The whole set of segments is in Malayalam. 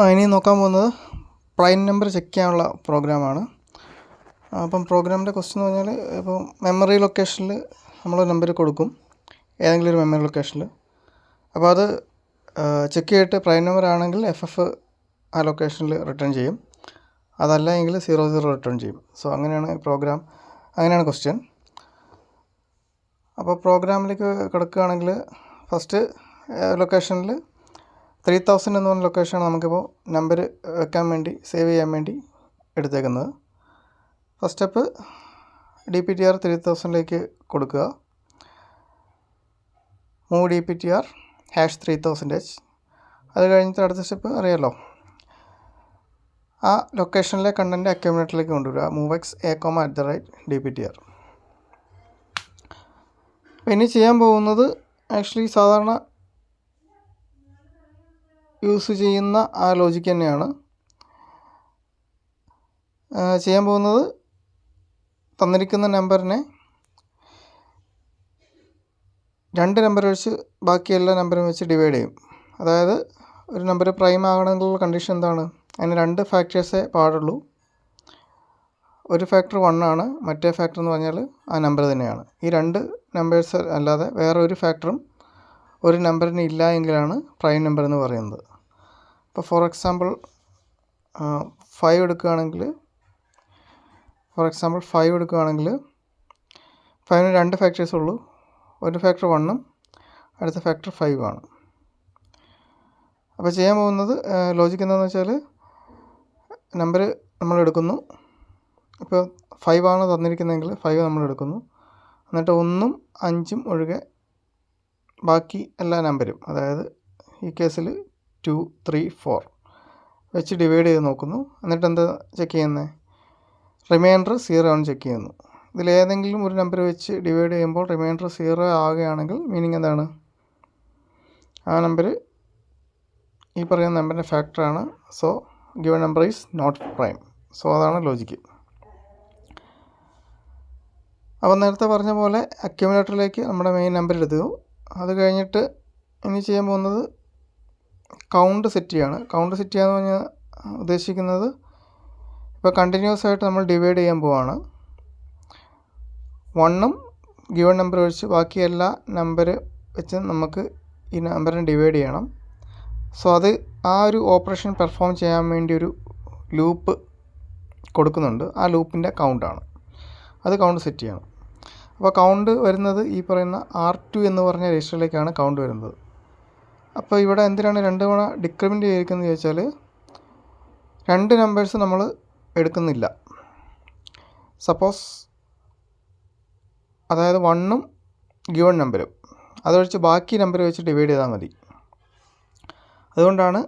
ഇനി നോക്കാൻ പോകുന്നത് പ്രൈം നമ്പർ ചെക്ക് ചെയ്യാനുള്ള പ്രോഗ്രാമാണ്. അപ്പം പ്രോഗ്രാമിൻ്റെ ക്വസ്റ്റ്യൻ എന്ന് പറഞ്ഞാൽ, ഇപ്പോൾ മെമ്മറി ലൊക്കേഷനിൽ നമ്മൾ നമ്പർ കൊടുക്കും, ഏതെങ്കിലും ഒരു മെമ്മറി ലൊക്കേഷനിൽ. അപ്പോൾ അത് ചെക്ക് ചെയ്തിട്ട് പ്രൈം നമ്പർ ആണെങ്കിൽ FF ആ ലൊക്കേഷനിൽ റിട്ടേൺ ചെയ്യും, അതല്ല എങ്കിൽ 00 റിട്ടേൺ ചെയ്യും. സോ അങ്ങനെയാണ് പ്രോഗ്രാം, അങ്ങനെയാണ് ക്വസ്റ്റ്യൻ. അപ്പോൾ പ്രോഗ്രാമിലേക്ക് കിടക്കുകയാണെങ്കിൽ ഫസ്റ്റ് ലൊക്കേഷനിൽ 3000 എന്ന് പറഞ്ഞ ലൊക്കേഷനാണ് നമുക്കിപ്പോൾ നമ്പർ വെക്കാൻ വേണ്ടി, സേവ് ചെയ്യാൻ വേണ്ടി എടുത്തേക്കുന്നത്. ഫസ്റ്റ് സ്റ്റെപ്പ് DPTR 3000ലേക്ക് കൊടുക്കുക. Move DPTR #3000H. അത് കഴിഞ്ഞിട്ട് അടുത്ത സ്റ്റെപ്പ് അറിയാമല്ലോ, ആ ലൊക്കേഷനിലെ കണ്ടൻറ്റ് അക്യുമുലേറ്ററിലേക്ക് കൊണ്ടുവരിക. MoveX A,@DPTR. അപ്പോൾ ഇനി ചെയ്യാൻ പോകുന്നത് ആക്ച്വലി സാധാരണ യൂസ് ചെയ്യുന്ന ആ ലോജിക്ക് തന്നെയാണ് ചെയ്യാൻ പോകുന്നത്. തന്നിരിക്കുന്ന നമ്പറിനെ 2 നമ്പർ വെച്ച് ബാക്കി എല്ലാ നമ്പറും വെച്ച് ഡിവൈഡ് ചെയ്യും. അതായത് ഒരു നമ്പർ പ്രൈം ആകണമെന്നുള്ള കണ്ടീഷൻ എന്താണ്? അതിന് 2 ഫാക്ടേഴ്സേ പാടുള്ളൂ. ഒരു ഫാക്ടർ 1 ആണ്, മറ്റേ ഫാക്ടർ എന്ന് പറഞ്ഞാൽ ആ നമ്പർ തന്നെയാണ്. ഈ 2 നമ്പേഴ്സ് അല്ലാതെ വേറെ ഒരു ഫാക്ടറും ഒരു നമ്പറിന് ഇല്ല എങ്കിലാണ് പ്രൈം നമ്പർ എന്ന് പറയുന്നത്. ഇപ്പോൾ ഫോർ എക്സാമ്പിൾ 5 എടുക്കുകയാണെങ്കിൽ 5ന് 2 ഫാക്ടേഴ്സ് ഉള്ളൂ. ഒരു ഫാക്ടർ 1ഉം അടുത്ത ഫാക്ടർ 5 ആണ്. അപ്പോൾ ചെയ്യാൻ പോകുന്നത് ലോജിക്ക് എന്താണെന്ന് വെച്ചാൽ, നമ്പർ നമ്മൾ എടുക്കുന്നു. ഇപ്പോൾ 5 ആണ് തന്നിരിക്കുന്നതെങ്കിൽ 5 നമ്മൾ എടുക്കുന്നു. എന്നിട്ട് 1ഉം 5ഉം ഒഴികെ ബാക്കി എല്ലാ നമ്പരും, അതായത് ഈ കേസിൽ 2, 3, 4 വെച്ച് ഡിവൈഡ് ചെയ്ത് നോക്കുന്നു. എന്നിട്ട് എന്താ ചെക്ക് ചെയ്യുന്നത്? റിമൈൻഡർ 0 ആണ് ചെക്ക് ചെയ്യുന്നു. ഇതിലേതെങ്കിലും ഒരു നമ്പർ വെച്ച് ഡിവൈഡ് ചെയ്യുമ്പോൾ റിമൈൻഡർ 0 ആവുകയാണെങ്കിൽ മീനിങ് എന്താണ്? ആ നമ്പർ ഈ പറയുന്ന നമ്പറിൻ്റെ ഫാക്ടറാണ്. So given number is not prime. So അതാണ് ലോജിക്ക്. അപ്പോൾ നേരത്തെ പറഞ്ഞ പോലെ അക്യുമുലേറ്ററിലേക്ക് നമ്മുടെ മെയിൻ നമ്പർ എടുത്തു. അത് കഴിഞ്ഞിട്ട് ഇനി ചെയ്യാൻ പോകുന്നത് കൗണ്ട് സെറ്റ് ചെയ്യാണ്. കൗണ്ട് സെറ്റ് ചെയ്യാന്ന് പറഞ്ഞാൽ ഉദ്ദേശിക്കുന്നത്, ഇപ്പോൾ കണ്ടിന്യൂസ് ആയിട്ട് നമ്മൾ ഡിവൈഡ് ചെയ്യാൻ പോവാണ്. 1ഉം ഗിവൺ നമ്പർ വെച്ച് ബാക്കി എല്ലാ നമ്പർ വെച്ച് നമുക്ക് ഈ നമ്പറിനെ ഡിവൈഡ് ചെയ്യണം. സോ അത് ആ ഒരു ഓപ്പറേഷൻ പെർഫോം ചെയ്യാൻ വേണ്ടി ഒരു ലൂപ്പ് കൊടുക്കുന്നുണ്ട്. ആ ലൂപ്പിൻ്റെ കൗണ്ടാണ്, അത് കൗണ്ട് സെറ്റ് ചെയ്യണം. അപ്പോൾ കൗണ്ട് വരുന്നത് ഈ പറയുന്ന R2 എന്ന് പറഞ്ഞ രജിസ്റ്ററിലേക്കാണ് കൗണ്ട് വരുന്നത്. അപ്പോൾ ഇവിടെ എന്തിനാണ് 2 തവണ ഡിക്രിമെൻ്റ് ചെയ്തിരിക്കുന്നത് ചോദിച്ചാൽ, 2 നമ്പേഴ്സ് നമ്മൾ എടുക്കുന്നില്ല. സപ്പോസ് അതായത് 1ഉം ഗിവൺ നമ്പരും അതൊഴിച്ച് ബാക്കി നമ്പർ വെച്ച് ഡിവൈഡ് ചെയ്താൽ മതി. അതുകൊണ്ടാണ്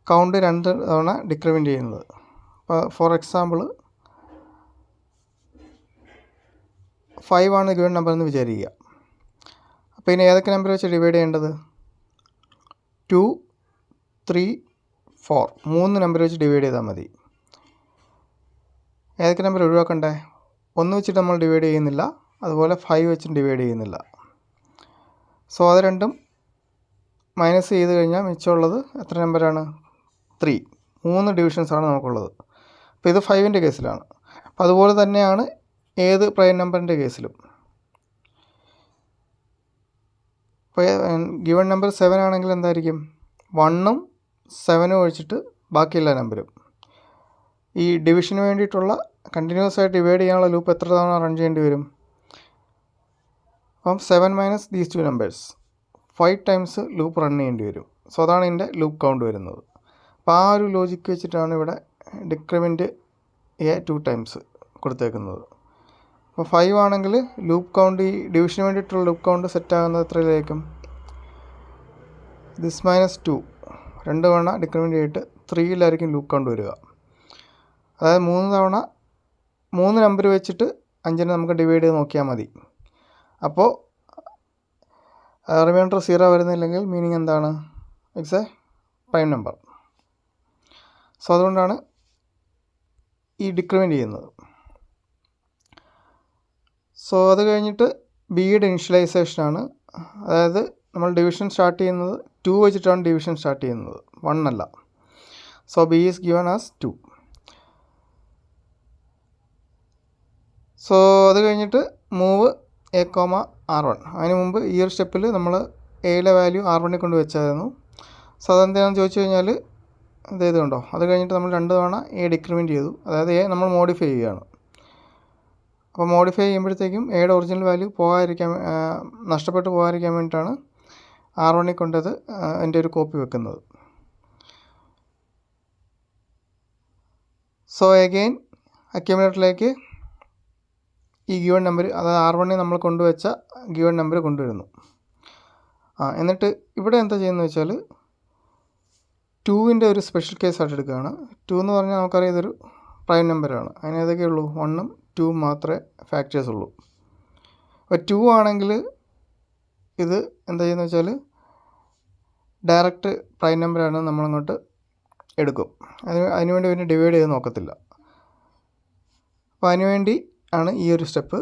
കൗണ്ട് 2 തവണ ഡിക്രിമെൻ്റ് ചെയ്യുന്നത്. അപ്പോൾ ഫോർ എക്സാമ്പിൾ 5 ആണ് ഗിവൺ നമ്പർ എന്ന് വിചാരിക്കുക. അപ്പോൾ ഇനി ഏതൊക്കെ നമ്പർ വെച്ച് ഡിവൈഡ് ചെയ്യേണ്ടത്? 2, 3, 4 3 നമ്പർ വെച്ച് ഡിവൈഡ് ചെയ്താൽ മതി. ഏതൊക്കെ നമ്പർ ഒഴിവാക്കണ്ടേ? 1 വെച്ചിട്ട് നമ്മൾ ഡിവൈഡ് ചെയ്യുന്നില്ല, അതുപോലെ 5 വെച്ചും ഡിവൈഡ് ചെയ്യുന്നില്ല. സോ അത് രണ്ടും മൈനസ് ചെയ്ത് കഴിഞ്ഞാൽ മിച്ചമുള്ളത് എത്ര നമ്പറാണ്? 3 ഡിവിഷൻസാണ് നമുക്കുള്ളത്. അപ്പോൾ ഇത് 5ൻ്റെ കേസിലാണ്. അപ്പോൾ അതുപോലെ തന്നെയാണ് ഏത് പ്രൈം നമ്പറിൻ്റെ കേസിലും. ഇപ്പോൾ ഗിവൺ നമ്പർ 7 ആണെങ്കിൽ എന്തായിരിക്കും? 1ഉം 7ഉം ഒഴിച്ചിട്ട് ബാക്കി എല്ലാ നമ്പരും. ഈ ഡിവിഷന് വേണ്ടിയിട്ടുള്ള കണ്ടിന്യൂസ് ആയിട്ട് ഡിവൈഡ് ചെയ്യാനുള്ള ലൂപ്പ് എത്ര തവണ റൺ ചെയ്യേണ്ടി വരും? അപ്പം 7 - these 2 numbers 5 times loop run ചെയ്യേണ്ടി വരും. സോ അതാണ് ഇതിൻ്റെ ലൂപ്പ് കൗണ്ട് വരുന്നത്. അപ്പോൾ ആ ഒരു ലോജിക്ക് വെച്ചിട്ടാണ് ഇവിടെ ഡിക്രിമെൻറ്റ് 2 ടൈംസ് കൊടുത്തേക്കുന്നത്. അപ്പോൾ 5 ആണെങ്കിൽ ലൂപ്പ് കൗണ്ട്, ഈ ഡിവിഷന് വേണ്ടിയിട്ടുള്ള ലൂപ്പ് കൗണ്ട് സെറ്റാകുന്നത് എത്രയിലേക്കും? ദിസ് -2 2 തവണ ഡിക്രിമെൻറ്റ് ചെയ്തിട്ട് 3യിലായിരിക്കും ലൂപ്പ് കൗണ്ട് വരിക. അതായത് 3 തവണ 3 നമ്പർ വെച്ചിട്ട് 5നെ നമുക്ക് ഡിവൈഡ് ചെയ്ത് നോക്കിയാൽ മതി. അപ്പോൾ റിമൈൻഡർ 0 വരുന്നില്ലെങ്കിൽ മീനിങ് എന്താണ്? It's a prime number. So അതുകൊണ്ടാണ് ഈ ഡിക്രിമെൻറ്റ് ചെയ്യുന്നത്. സോ അത് കഴിഞ്ഞിട്ട് ബിയുടെ ഇനിഷ്യലൈസേഷനാണ്. അതായത് നമ്മൾ ഡിവിഷൻ സ്റ്റാർട്ട് ചെയ്യുന്നത് 2 വെച്ചിട്ടാണ് ഡിവിഷൻ സ്റ്റാർട്ട് ചെയ്യുന്നത്, 1 അല്ല. So B is given as 2. So അത് കഴിഞ്ഞിട്ട് മൂവ് A,R1. അതിന് മുമ്പ് ഈ ഒരു സ്റ്റെപ്പിൽ നമ്മൾ എയിലെ വാല്യൂ R1 കൊണ്ട് വെച്ചായിരുന്നു. സോ അതെന്താണെന്ന് ചോദിച്ചു കഴിഞ്ഞാൽ ഇത് കണ്ടോ, അത് കഴിഞ്ഞിട്ട് നമ്മൾ 2 തവണ എ ഡിക്രിമെൻറ്റ് ചെയ്തു, അതായത് എ നമ്മൾ മോഡിഫൈ ചെയ്യുകയാണ്. അപ്പോൾ മോഡിഫൈ ചെയ്യുമ്പോഴത്തേക്കും എയുടെ ഒറിജിനൽ വാല്യൂ നഷ്ടപ്പെട്ട് പോകാതിരിക്കാൻ വേണ്ടിയിട്ടാണ് R1 കൊണ്ടത് എൻ്റെ ഒരു കോപ്പി വെക്കുന്നത്. സോ അഗെയിൻ അക്യുമുലേറ്ററിലേക്ക് ഈ ഗിവൺ നമ്പർ, അതായത് R1 നമ്മൾ കൊണ്ടുവച്ച ഗിവൺ നമ്പർ കൊണ്ടുവരുന്നു. എന്നിട്ട് ഇവിടെ എന്താ ചെയ്യുന്നത് വെച്ചാൽ 2ൻ്റെ ഒരു സ്പെഷ്യൽ കേസ് ആയിട്ട് എടുക്കുകയാണ്. 2 എന്ന് പറഞ്ഞാൽ നമുക്കറിയാം ഇതൊരു പ്രൈം നമ്പറാണ്. അതിന് ഏതൊക്കെ ഉള്ളൂ, 1ഉം 2ഉം മാത്രമേ ഫാക്ടേഴ്സ് ഉള്ളൂ. അപ്പോൾ 2 ആണെങ്കിൽ ഇത് എന്താ ചെയ്യുന്നത് വെച്ചാൽ ഡയറക്റ്റ് പ്രൈം നമ്പറാണ്, നമ്മളങ്ങോട്ട് എടുക്കും. അതിനുവേണ്ടി പിന്നെ ഡിവൈഡ് ചെയ്ത് നോക്കത്തില്ല. അപ്പോൾ അതിനുവേണ്ടി ആണ് ഈ ഒരു സ്റ്റെപ്പ്.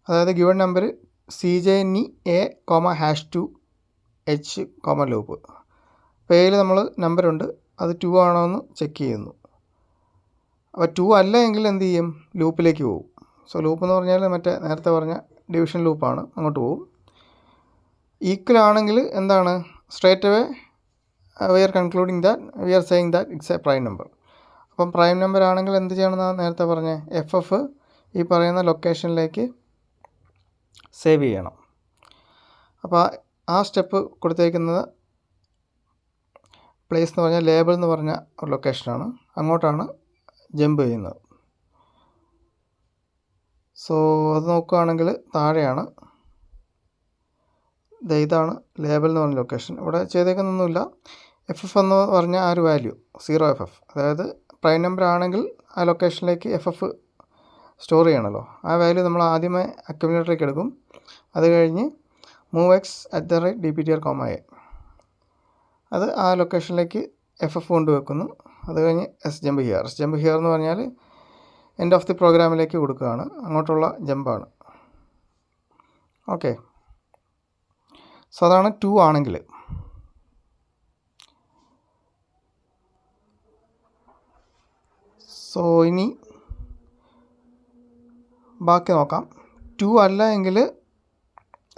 അതായത് given number CJNE A,#2H, loop. അപ്പോൾ എയിൽ നമ്മൾ നമ്പറുണ്ട്, അത് 2 ആണോ എന്ന് ചെക്ക് ചെയ്യുന്നു. അപ്പോൾ 2 അല്ല എങ്കിൽ എന്ത് ചെയ്യും, ലൂപ്പിലേക്ക് പോകും. സോ ലൂപ്പ് എന്ന് പറഞ്ഞാൽ മറ്റേ നേരത്തെ പറഞ്ഞ ഡിവിഷൻ ലൂപ്പാണ്, അങ്ങോട്ട് പോകും. ഈക്വൽ ആണെങ്കിൽ എന്താണ്, straight away we are concluding that we are saying that it's a prime number. അപ്പം പ്രൈം നമ്പർ ആണെങ്കിൽ എന്ത് ചെയ്യണമെന്നാണ് നേരത്തെ പറഞ്ഞത്, FF ഈ പറയുന്ന ലൊക്കേഷനിലേക്ക് സേവ് ചെയ്യണം. അപ്പോൾ ആ സ്റ്റെപ്പ് കൊടുത്തേക്കുന്നത് പ്ലേസ് എന്ന് പറഞ്ഞാൽ ലേബിൾ എന്ന് പറഞ്ഞ ഒരു ലൊക്കേഷനാണ്, അങ്ങോട്ടാണ് ജമ്പ് ചെയ്യുന്നത്. സോ അത് നോക്കുകയാണെങ്കിൽ താഴെയാണ്, ഇതാണ് ലേബിൾ എന്ന് പറഞ്ഞ ലൊക്കേഷൻ. ഇവിടെ ചെയ്തേക്കുന്നൊന്നുമില്ല. FF എന്ന് പറഞ്ഞ ആ ഒരു വാല്യൂ 0FF, അതായത് പ്രൈം നമ്പർ ആണെങ്കിൽ ആ ലൊക്കേഷനിലേക്ക് FF സ്റ്റോർ ചെയ്യണമല്ലോ. ആ വാല്യൂ നമ്മൾ ആദ്യമേ അക്യുമുലേറ്ററിലേക്ക് എടുക്കും. അത് കഴിഞ്ഞ് MOVX@DPTR,A, അത് ആ ലൊക്കേഷനിലേക്ക് FF കൊണ്ടുവെക്കുന്നു. അത് കഴിഞ്ഞ് SJump ഹിയർ എന്ന് പറഞ്ഞാൽ എൻഡ് ഓഫ് ദി പ്രോഗ്രാമിലേക്ക് കൊടുക്കുകയാണ്, അങ്ങോട്ടുള്ള ജമ്പാണ്. ഓക്കെ, സോ അതാണ് 2 ആണെങ്കിൽ. സോ ഇനി ബാക്കി നോക്കാം. 2 അല്ല എങ്കിൽ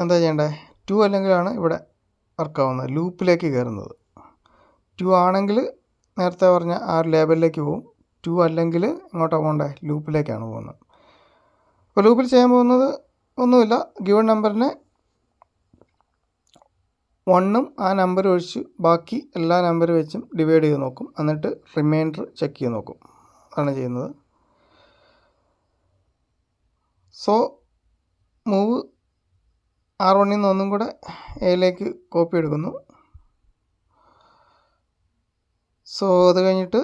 എന്താ ചെയ്യേണ്ടത്, 2 അല്ലെങ്കിലാണ് ഇവിടെ വർക്കാവുന്നത്, ലൂപ്പിലേക്ക് കയറുന്നത്. 2 ആണെങ്കിൽ നേരത്തെ പറഞ്ഞ ആ ഒരു ലേബലിലേക്ക് പോകും. 2 അല്ലെങ്കിൽ ഇങ്ങോട്ടാണ് പോകേണ്ടത്, ലൂപ്പിലേക്കാണ് പോകുന്നത്. അപ്പോൾ ലൂപ്പിൽ ചെയ്യാൻ പോകുന്നത് ഒന്നുമില്ല, ഗിവൺ നമ്പറിനെ 1ഉം ആ നമ്പർ ഒഴിച്ച് ബാക്കി എല്ലാ നമ്പർ വെച്ചും ഡിവൈഡ് ചെയ്ത് നോക്കും. എന്നിട്ട് റിമൈൻഡർ ചെക്ക് ചെയ്ത് നോക്കും, അതാണ് ചെയ്യുന്നത്. സോ മൂവ് R1 നിന്ന് ഒന്നും കൂടെ എയിലേക്ക് കോപ്പി എടുക്കുന്നു. സോ അത് കഴിഞ്ഞിട്ട്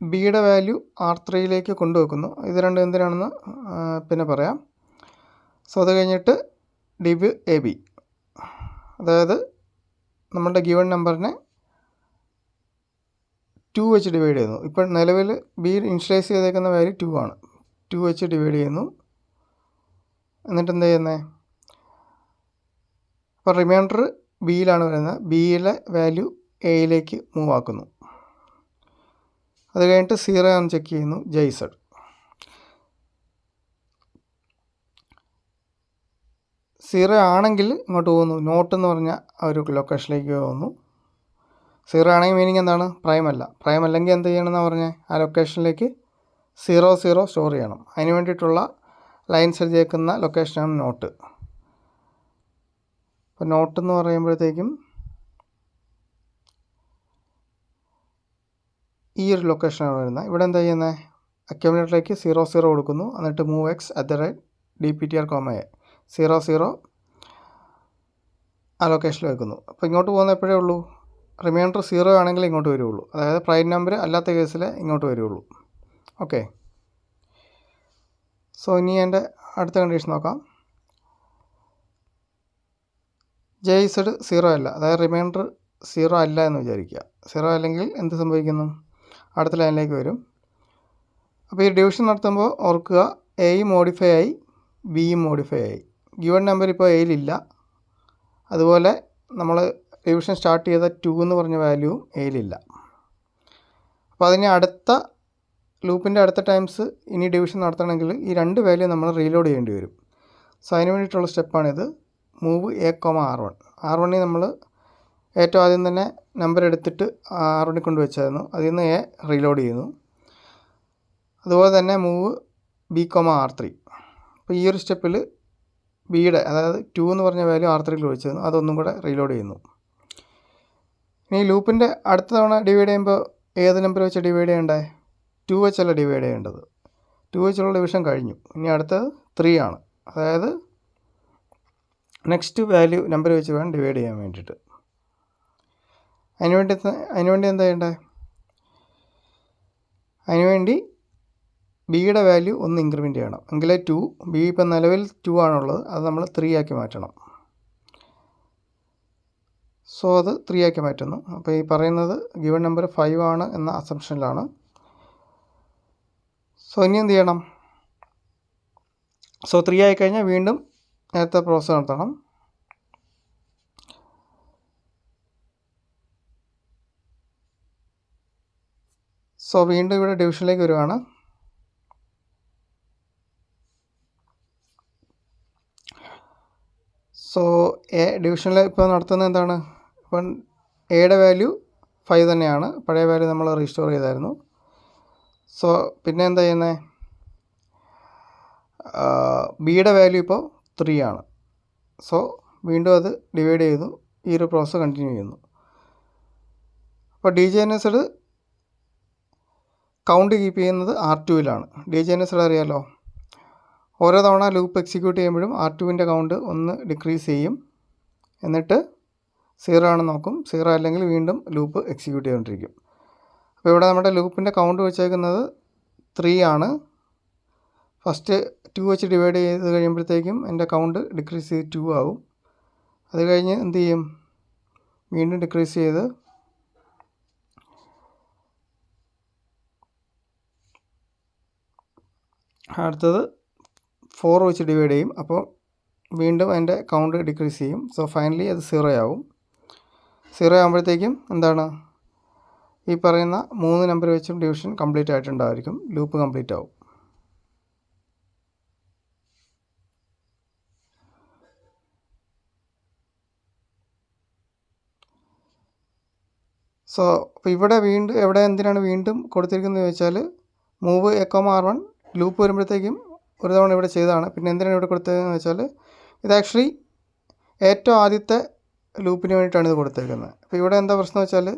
ബിയുടെ വാല്യൂ R3യിലേക്ക് കൊണ്ടുവെക്കുന്നു. ഇത് രണ്ടും എന്തിനാണെന്ന് പിന്നെ പറയാം. സോ അത് കഴിഞ്ഞിട്ട് div AB, അതായത് നമ്മളുടെ ഗിവൺ നമ്പറിനെ 2 വെച്ച് ഡിവൈഡ് ചെയ്യുന്നു. ഇപ്പോൾ നിലവിൽ ബി ഇനിഷ്യലൈസ് ചെയ്തേക്കുന്ന വാല്യൂ 2 ആണ്. 2 വെച്ച് ഡിവൈഡ് ചെയ്യുന്നു. എന്നിട്ട് എന്ത് ചെയ്യുന്നത്, അപ്പോൾ റിമൈൻഡർ ബിയിലാണ് വരുന്നത്, ബിയിലെ വാല്യൂ എയിലേക്ക് മൂവ് ആക്കുന്നു. അത് കഴിഞ്ഞിട്ട് 0 ആണ് ചെക്ക് ചെയ്യുന്നു, JZ. 0 ആണെങ്കിൽ ഇങ്ങോട്ട് പോകുന്നു, നോട്ട് എന്ന് പറഞ്ഞ ആ ഒരു ലൊക്കേഷനിലേക്ക് പോകുന്നു. 0 ആണെങ്കിൽ മീനിങ് എന്താണ്, പ്രൈം അല്ല. പ്രൈം അല്ലെങ്കിൽ എന്ത് ചെയ്യണമെന്നാണ് പറഞ്ഞത്, ആ ലൊക്കേഷനിലേക്ക് 00 സ്റ്റോർ ചെയ്യണം. അതിന് വേണ്ടിയിട്ടുള്ള ലൈൻസ് എഴുതിയേക്കുന്ന ലൊക്കേഷനാണ് നോട്ട്. അപ്പോൾ നോട്ട് എന്ന് പറയുമ്പോഴത്തേക്കും ഈ ഒരു ലൊക്കേഷനാണ് വരുന്നത്. ഇവിടെ എന്താ ചെയ്യുന്നത്, അക്യുമുലേറ്ററിലേക്ക് 00 കൊടുക്കുന്നു. എന്നിട്ട് MOVX@DPTR,A 00 ആ ലൊക്കേഷനിൽ വെക്കുന്നു. അപ്പോൾ ഇങ്ങോട്ട് പോകുന്ന എപ്പോഴേ ഉള്ളൂ, റിമൈൻഡർ 0 ആണെങ്കിൽ ഇങ്ങോട്ട് വരുള്ളൂ, അതായത് പ്രൈം നമ്പർ അല്ലാത്ത കേസിൽ ഇങ്ങോട്ട് വരുള്ളൂ. ഓക്കെ, സോ ഇനി എൻ്റെ അടുത്ത കണ്ടീഷൻ നോക്കാം. JZ 0 അല്ല, അതായത് റിമൈൻഡർ 0 അല്ല എന്ന് വിചാരിക്കുക. 0 അല്ലെങ്കിൽ എന്ത് സംഭവിക്കുന്നു, അടുത്ത ലൈനിലേക്ക് വരും. അപ്പോൾ ഈ ഡിവിഷൻ നടത്തുമ്പോൾ ഓർക്കുക, എയും മോഡിഫൈ ആയി, ബിയും മോഡിഫൈ ആയി. ഗിവൺ നമ്പർ ഇപ്പോൾ എയിലില്ല, അതുപോലെ നമ്മൾ ഡിവിഷൻ സ്റ്റാർട്ട് ചെയ്ത 2 എന്ന് പറഞ്ഞ വാല്യൂവും എയിലില്ല. അപ്പോൾ അതിന് അടുത്ത ലൂപ്പിൻ്റെ അടുത്ത ടൈംസ് ഇനി ഡിവിഷൻ നടത്തണമെങ്കിൽ ഈ 2 വാല്യൂ നമ്മൾ റീലോഡ് ചെയ്യേണ്ടി വരും. സോ അതിന് വേണ്ടിയിട്ടുള്ള സ്റ്റെപ്പാണിത്. മൂവ് A, R1 നമ്മൾ ഏറ്റവും ആദ്യം തന്നെ നമ്പർ എടുത്തിട്ട് R1 കൊണ്ട് വെച്ചായിരുന്നു. അതിൽ നിന്ന് A റീലോഡ് ചെയ്യുന്നു. അതുപോലെ തന്നെ മൂവ് B, R3. അപ്പോൾ ഈ ഒരു സ്റ്റെപ്പിൽ ബിയുടെ അതായത് 2 എന്ന് പറഞ്ഞ വാല്യൂ R3യിൽ വെച്ചിരുന്നു. അതൊന്നും കൂടെ റീലോഡ് ചെയ്യുന്നു. ഇനി ലൂപ്പിൻ്റെ അടുത്ത തവണ ഡിവൈഡ് ചെയ്യുമ്പോൾ ഏത് നമ്പർ വെച്ച് ഡിവൈഡ് ചെയ്യണ്ടേ? 2 വെച്ചല്ല ഡിവൈഡ് ചെയ്യേണ്ടത്. 2 വെച്ചുള്ള ഡിവിഷൻ കഴിഞ്ഞു. ഇനി അടുത്തത് 3 ആണ്. അതായത് നെക്സ്റ്റ് വാല്യൂ നമ്പർ വെച്ച് വേണം ഡിവൈഡ് ചെയ്യാൻ വേണ്ടിയിട്ട്. അതിനുവേണ്ടി എന്താ ചെയ്യണ്ടേ? അതിനുവേണ്ടി ബിയുടെ വാല്യൂ ഒന്ന് ഇൻക്രിമെൻറ്റ് ചെയ്യണം. എങ്കിലേ 2, ബി ഇപ്പം നിലവിൽ 2 ആണുള്ളത്, അത് നമ്മൾ 3 ആക്കി മാറ്റണം. സോ അത് 3 ആക്കി മാറ്റുന്നു. അപ്പോൾ ഈ പറയുന്നത് ഗിവൺ നമ്പർ 5 ആണ് എന്ന അസംഷനിലാണ്. സോ ഇനി എന്ത് ചെയ്യണം? സോ 3 ആയിക്കഴിഞ്ഞാൽ വീണ്ടും നേരത്തെ പ്രോസസ്സ് നടത്തണം. സോ വീണ്ടും ഇവിടെ ഡിവിഷനിലേക്ക് വരുവാണ്. സോ ഡിവിഷനിൽ ഇപ്പോൾ നടത്തുന്നത് എന്താണ്? ഇപ്പം എയുടെ വാല്യൂ 5 തന്നെയാണ്. പഴയ വാല്യൂ നമ്മൾ റീസ്റ്റോർ ചെയ്തായിരുന്നു. സോ പിന്നെ എന്താ ചെയ്യുന്നത്? ബിയുടെ വാല്യൂ ഇപ്പോൾ 3 ആണ്. സോ വീണ്ടും അത് ഡിവൈഡ് ചെയ്തു. ഈ ഒരു പ്രോസസ്സ് കണ്ടിന്യൂ ചെയ്യുന്നു. അപ്പോൾ DGNSD കൗണ്ട് കീപ്പ് ചെയ്യുന്നത് R2ലാണ്. DGNSD അറിയാമല്ലോ, ഓരോ തവണ ലൂപ്പ് എക്സിക്യൂട്ട് ചെയ്യുമ്പോഴും R2വിൻ്റെ കൗണ്ട് ഒന്ന് ഡിക്രീസ് ചെയ്യും. എന്നിട്ട് 0 ആണെന്ന് നോക്കും. 0 അല്ലെങ്കിൽ വീണ്ടും ലൂപ്പ് എക്സിക്യൂട്ട് ചെയ്തുകൊണ്ടിരിക്കും. അപ്പോൾ ഇവിടെ നമ്മുടെ ലൂപ്പിൻ്റെ കൗണ്ട് വെച്ചേക്കുന്നത് 3 ആണ്. ഫസ്റ്റ് 2 വെച്ച് ഡിവൈഡ് ചെയ്ത് കഴിയുമ്പോഴത്തേക്കും എൻ്റെ കൗണ്ട് ഡിക്രീസ് ചെയ്ത് 2 ആവും. അത് കഴിഞ്ഞ് എന്ത് ചെയ്യും? വീണ്ടും ഡിക്രീസ് ചെയ്ത് അടുത്തത് 4 വെച്ച് ഡിവൈഡ് ചെയ്യും. അപ്പോൾ വീണ്ടും അതിൻ്റെ കൗണ്ട് ഡിക്രീസ് ചെയ്യും. സോ ഫൈനലി അത് 0 ആവും. 0 ആകുമ്പോഴത്തേക്കും എന്താണ്? ഈ പറയുന്ന 3 നമ്പർ വെച്ചും ഡിവിഷൻ കംപ്ലീറ്റ് ആയിട്ടുണ്ടായിരിക്കും. ലൂപ്പ് കംപ്ലീറ്റ് ആവും. സോ അപ്പോൾ ഇവിടെ വീണ്ടും എന്തിനാണ് വീണ്ടും കൊടുത്തിരിക്കുന്നത് ചോദിച്ചാൽ, മൂവ് A, R1 ലൂപ്പ് വരുമ്പോഴത്തേക്കും ഒരു തവണ ഇവിടെ ചെയ്തതാണ്. പിന്നെ എന്തിനാണ് ഇവിടെ കൊടുത്തതെന്ന് വെച്ചാൽ, ഇത് ആക്ച്വലി ഏറ്റവും ആദ്യത്തെ ലൂപ്പിന് വേണ്ടിയിട്ടാണ് ഇത് കൊടുത്തേക്കുന്നത്. അപ്പോൾ ഇവിടെ എന്താ പ്രശ്നം വെച്ചാൽ,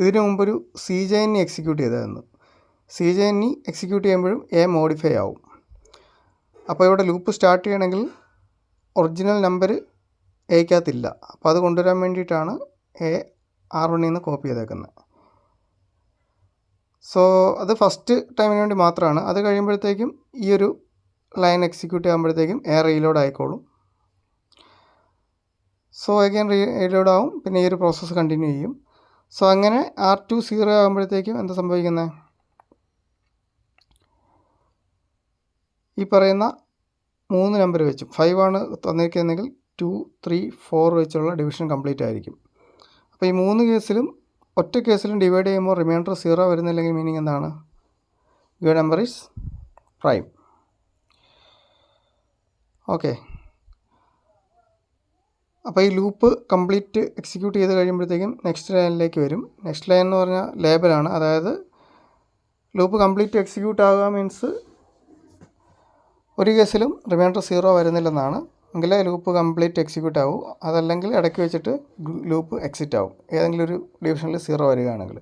ഇതിനു മുമ്പൊരു CJNE എക്സിക്യൂട്ട് ചെയ്തായിരുന്നു. CJNE എക്സിക്യൂട്ട് ചെയ്യുമ്പോഴും A മോഡിഫൈ ആവും. അപ്പോൾ ഇവിടെ ലൂപ്പ് സ്റ്റാർട്ട് ചെയ്യണമെങ്കിൽ ഒറിജിനൽ നമ്പർ Aക്കകത്തില്ല. അപ്പോൾ അത് കൊണ്ടുവരാൻ വേണ്ടിയിട്ടാണ് A R1ൽ നിന്ന് കോപ്പി ചെയ്തേക്കുന്നത്. സോ അത് ഫസ്റ്റ് ടൈമിന് വേണ്ടി മാത്രമാണ്. അത് കഴിയുമ്പോഴത്തേക്കും ഈ ഒരു ലൈൻ എക്സിക്യൂട്ട് ചെയ്യുമ്പോഴത്തേക്കും A റീലോഡ് ആയിക്കോളും. സോ അഗൈൻ റീലോഡ് ആവും. പിന്നെ ഈ ഒരു പ്രോസസ്സ് കണ്ടിന്യൂ ചെയ്യും. സോ അങ്ങനെ R2 0 ആകുമ്പോഴത്തേക്കും എന്താ സംഭവിക്കുന്നത്? ഈ പറയുന്ന 3 നമ്പർ വെച്ചും 5 ആണ് തന്നിരിക്കുന്നതെങ്കിൽ 2, 3, 4 വെച്ചുള്ള ഡിവിഷൻ കംപ്ലീറ്റ് ആയിരിക്കും. അപ്പോൾ ഈ 3 കേസിലും ഒറ്റ കേസിലും ഡിവൈഡ് ചെയ്യുമ്പോൾ റിമൈൻഡർ 0 വരുന്നില്ലെങ്കിൽ മീനിങ് എന്താണ്? Your number is prime. Okay. അപ്പോൾ ഈ ലൂപ്പ് കംപ്ലീറ്റ് എക്സിക്യൂട്ട് ചെയ്ത് കഴിയുമ്പോഴത്തേക്കും നെക്സ്റ്റ് ലൈനിലേക്ക് വരും. നെക്സ്റ്റ് ലൈൻ എന്ന് പറഞ്ഞാൽ ലേബലാണ്. അതായത് ലൂപ്പ് കംപ്ലീറ്റ് എക്സിക്യൂട്ട് ആകുക മീൻസ് ഒരു കേസിലും റിമൈൻഡർ 0 വരുന്നില്ലെന്നാണ്. എങ്കിലേ ലൂപ്പ് കംപ്ലീറ്റ് എക്സിക്യൂട്ട് ആവും. അതല്ലെങ്കിൽ ഇടയ്ക്ക് വെച്ചിട്ട് ലൂപ്പ് എക്സിറ്റ് ആവും, ഏതെങ്കിലും ഒരു ഡിവിഷനിൽ 0 വരികയാണെങ്കിൽ.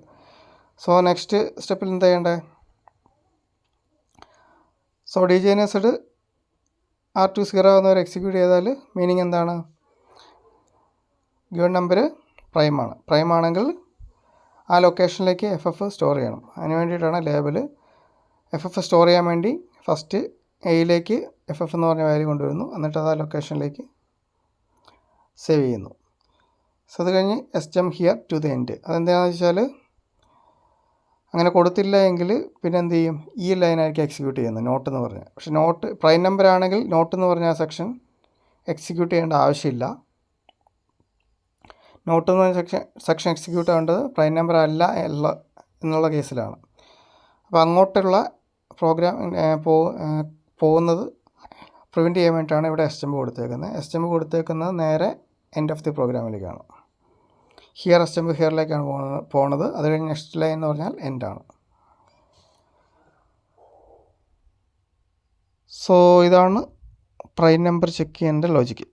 സോ നെക്സ്റ്റ് സ്റ്റെപ്പിൽ എന്താ ചെയ്യേണ്ടത്? സോ DGNSD R2 0 എന്നവർ എക്സിക്യൂട്ട് ചെയ്താൽ മീനിങ് എന്താണ്? Given number പ്രൈമാണ്. പ്രൈം ആണെങ്കിൽ ആ ലൊക്കേഷനിലേക്ക് FF സ്റ്റോർ ചെയ്യണം. അതിന് വേണ്ടിയിട്ടാണ് ലേബൽ. FF സ്റ്റോർ ചെയ്യാൻ വേണ്ടി ഫസ്റ്റ് എയിലേക്ക് FF എന്ന് പറഞ്ഞ വാല്യൂ കൊണ്ടുവരുന്നു. എന്നിട്ട് അത് ആ ലൊക്കേഷനിലേക്ക് സേവ് ചെയ്യുന്നു. സോ അത് കഴിഞ്ഞ് jump here to the end. അതെന്താണെന്ന് വെച്ചാൽ, അങ്ങനെ കൊടുത്തില്ല എങ്കിൽ പിന്നെ എന്ത് ചെയ്യും? ഈ ലൈനായിരിക്കും എക്സിക്യൂട്ട് ചെയ്യുന്നത്, നോട്ട് എന്ന് പറഞ്ഞാൽ. പക്ഷേ നോട്ട് പ്രൈം നമ്പർ ആണെങ്കിൽ നോട്ട് എന്ന് പറഞ്ഞ ആ സെക്ഷൻ എക്സിക്യൂട്ട് ചെയ്യേണ്ട ആവശ്യമില്ല. നോട്ട് എന്ന സെക്ഷൻ എക്സിക്യൂട്ട് ആവേണ്ടത് പ്രൈം നമ്പർ അല്ല എന്നുള്ള കേസിലാണ്. അപ്പോൾ അങ്ങോട്ടുള്ള പ്രോഗ്രാം പോകുന്നത് പ്രിവെൻറ്റ് ചെയ്യാൻ വേണ്ടിയിട്ടാണ് ഇവിടെ എസ്റ്റെമ്പ് കൊടുത്തേക്കുന്നത്. എസ്റ്റെമ്പ് കൊടുത്തേക്കുന്നത് നേരെ എൻഡ് ഓഫ് ദി പ്രോഗ്രാമിലേക്കാണ്. ഹിയർ എസ്റ്റെമ്പ് ഹിയറിലേക്കാണ് പോകുന്നത്. അത് കഴിഞ്ഞ് നെക്സ്റ്റ് ലൈൻ എന്ന് പറഞ്ഞാൽ എൻഡാണ്. സോ ഇതാണ് പ്രൈം നമ്പർ ചെക്ക് ചെയ്യേണ്ട ലോജിക്ക്.